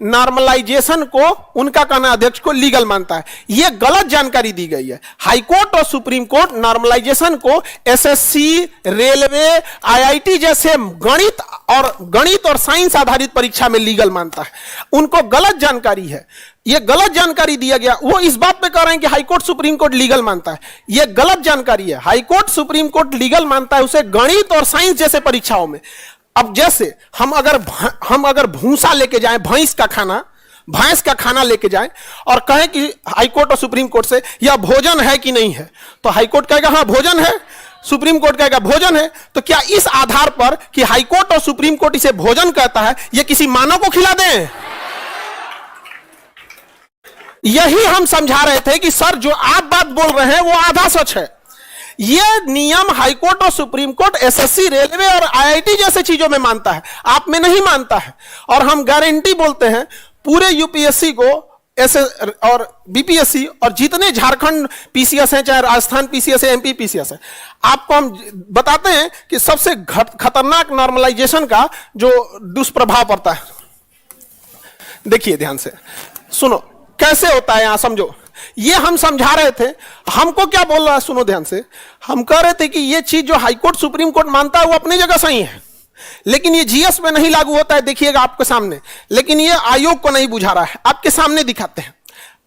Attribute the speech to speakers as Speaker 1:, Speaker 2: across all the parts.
Speaker 1: Normalisation को, उनका कहना अध्यक्ष को लीगल मानता है। यह गलत जानकारी दी गई है। हाई कोर्ट और सुप्रीम कोर्ट नॉर्मलाइजेशन को एसएससी, रेलवे, आईआईटी जैसे गणित और साइंस आधारित परीक्षा में लीगल मानता है। उनको गलत जानकारी है, यह गलत जानकारी दिया गया। वो इस बात पे कह रहे हैं कि high court supreme court legal मानता है, यह गलत जानकारी है। High court supreme court legal मानता है उसे गणित और साइंस जैसे परीक्षाओं में। अब जैसे हम अगर भूसा लेके जाएं, भैंस का खाना लेके जाएं और कहें कि हाई कोर्ट और सुप्रीम कोर्ट से यह भोजन है कि नहीं है, तो हाई कोर्ट कहेगा हाँ भोजन है, सुप्रीम कोर्ट कहेगा भोजन है। तो क्या इस आधार पर कि हाई कोर्ट और सुप्रीम कोर्ट इसे भोजन कहता है, यह किसी मानव को खिला दें? यही हम समझा रहे थे कि सर जो आप बात बोल रहे हैं वो आधा सच है। यह नियम हाई कोर्ट और सुप्रीम कोर्ट एसएससी, रेलवे और आईआईटी जैसे चीजों में मानता है, आप में नहीं मानता है। और हम गारंटी बोलते हैं पूरे यूपीएससी को और बीपीएससी और जितने झारखंड पीसीएस हैं, चाहे राजस्थान पीसीएस है, एमपी पीसीएस है, आपको हम बताते हैं कि सबसे खतरनाक नॉर्मलाइजेशन का जो दुष्प्रभाव पड़ता है। देखिए ध्यान से सुनो कैसे होता है, यहां समझो। ये हम समझा रहे थे, हमको क्या बोल रहा है सुनो ध्यान से। हम कह रहे थे कि ये चीज जो हाई कोर्ट सुप्रीम कोर्ट मानता है वो अपनी जगह सही है, लेकिन ये जीएस में नहीं लागू होता है। देखिएगा आपके सामने, लेकिन ये आयोग को नहीं बुझा रहा है, आपके सामने दिखाते हैं,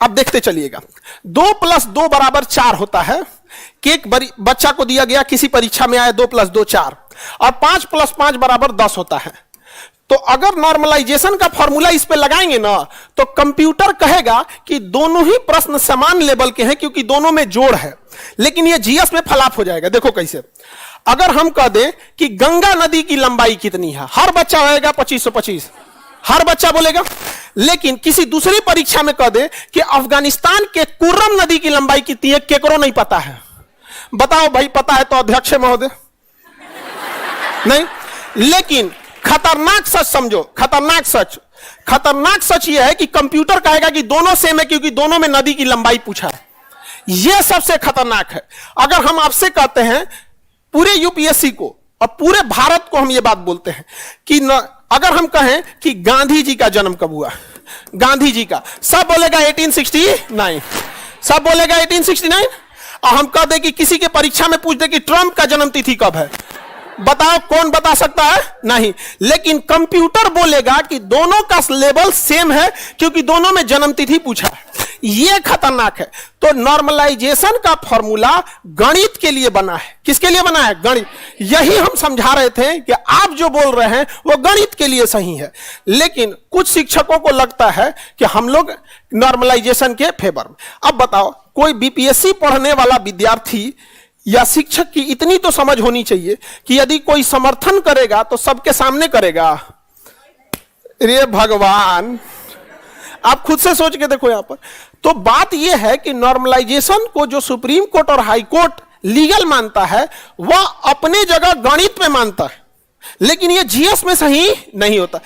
Speaker 1: अब देखते चलिएगा। 2 + 2 = 4 होता है कि एक बच्चा को दिया गया, किसी परीक्षा में आया 2 + 2 4, और 5 + 5 = 10 होता है। तो अगर नॉर्मलाइजेशन का फॉर्मूला इस पे लगाएंगे ना, तो कंप्यूटर कहेगा कि दोनों ही प्रश्न समान लेवल के हैं क्योंकि दोनों में जोड़ है, लेकिन ये जीएस में फ्लॉप हो जाएगा। देखो कैसे। अगर हम कह दें कि गंगा नदी की लंबाई कितनी है, हर बच्चा होगा 2525, हर बच्चा बोलेगा। लेकिन किसी दूसरी परीक्षा में कह दें कि अफगानिस्तान के कुर्रम नदी की लंबाई कितनी है, केकरो नहीं पता है, बताओ भाई पता है तो अध्यक्ष महोदय नहीं। लेकिन खतरनाक सच समझो, खतरनाक सच यह है कि कंप्यूटर कहेगा कि दोनों सेम है क्योंकि दोनों में नदी की लंबाई पूछा है। यह सबसे खतरनाक है। अगर हम आपसे कहते हैं पूरे यूपीएससी को और पूरे भारत को हम यह बात बोलते हैं कि अगर हम कहें कि गांधी जी का जन्म कब हुआ, गांधी जी का, सब बोलेगा 1869, सब बोलेगा 1869। और हम कह दे कि किसी के परीक्षा में पूछ दे कि ट्रंप का जन्म तिथि कब है, बताओ कौन बता सकता है? नहीं। लेकिन कंप्यूटर बोलेगा कि दोनों का लेवल सेम है क्योंकि दोनों में जन्म तिथि पूछा है। यह खतरनाक है। तो नॉर्मलाइजेशन का फॉर्मूला गणित के लिए बना है। किसके लिए बना है? गणित। यही हम समझा रहे थे कि आप जो बोल रहे हैं वो गणित के लिए सही है, लेकिन कुछ शिक्षकों को लगता है कि हम लोग नॉर्मलाइजेशन के फेवर में। अब बताओ, कोई बीपीएससी पढ़ने वाला विद्यार्थी या शिक्षक की इतनी तो समझ होनी चाहिए कि यदि कोई समर्थन करेगा तो सबके सामने करेगा। रे भगवान, आप खुद से सोच के देखो यहां पर। तो बात यह है कि नॉर्मलाइजेशन को जो सुप्रीम कोर्ट और हाई कोर्ट लीगल मानता है वह अपने जगह गणित में मानता है, लेकिन यह जीएस में सही नहीं होता।